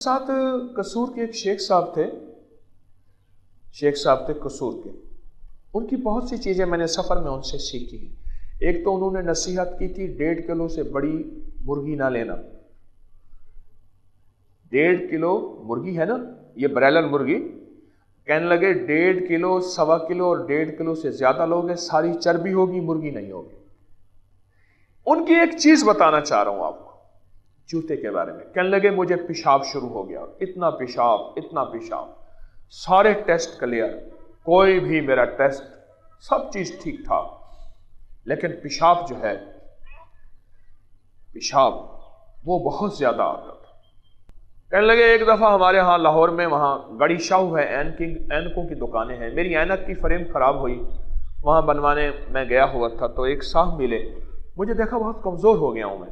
साथ कसूर के एक शेख साहब थे कसूर के। उनकी बहुत सी चीज़ें मैंने सफ़र में उनसे सीखी हैं। एक तो उन्होंने नसीहत की थी 1.5 किलो से बड़ी मुर्गी ना लेना। 1.5 किलो मुर्गी है ना, ये ब्रायलर मुर्गी, कहने लगे 1.5 किलो, 1.25 किलो और 1.5 किलो से ज़्यादा लोगे सारी चर्बी होगी, मुर्गी नहीं होगी। उनकी एक चीज़ बताना चाह रहा हूँ आपको जूते के बारे में। कहने लगे मुझे पेशाब शुरू हो गया, इतना पेशाब, सारे टेस्ट क्लियर, कोई भी मेरा टेस्ट सब चीज ठीक ठाक, लेकिन पेशाब जो है, पेशाब वो बहुत ज्यादा आता था। कहने लगे एक दफा हमारे यहाँ लाहौर में, वहाँ गड़ी शाहू है, ऐनकों की दुकानें हैं, मेरी ऐनक की फ्रेम खराब हुई, वहाँ बनवाने मैं गया हुआ था, तो एक साहब मिले, मुझे देखा बहुत कमजोर हो गया हूँ मैं,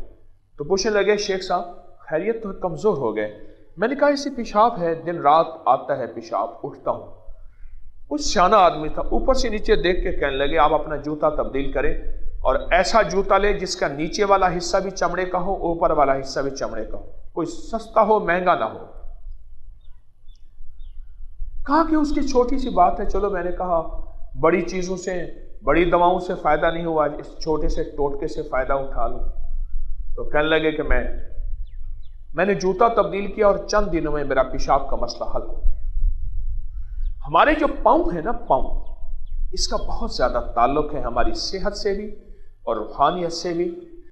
तो पूछने लगे शेख साहब खैरियत, तो कमजोर हो गए। मैंने कहा इसी पेशाब है, दिन रात आता है पेशाब, उठता हूँ। कुछ सियाना आदमी था, ऊपर से नीचे देख के कहने लगे आप अपना जूता तब्दील करें और ऐसा जूता ले जिसका नीचे वाला हिस्सा भी चमड़े का हो, ऊपर वाला हिस्सा भी चमड़े का हो, कोई सस्ता हो महंगा ना हो। कहा कि उसकी छोटी सी बात है। चलो मैंने कहा बड़ी चीजों से, बड़ी दवाओं से फायदा नहीं हुआ, इस छोटे से टोटके से फायदा उठा लूं। तो कहने लगे कि मैंने जूता तब्दील किया और चंद दिनों में मेरा पेशाब का मसला हल हो गया। हमारे जो पाँव है ना, पाँव, इसका बहुत ज्यादा ताल्लुक है हमारी सेहत से भी और रूहानियत से भी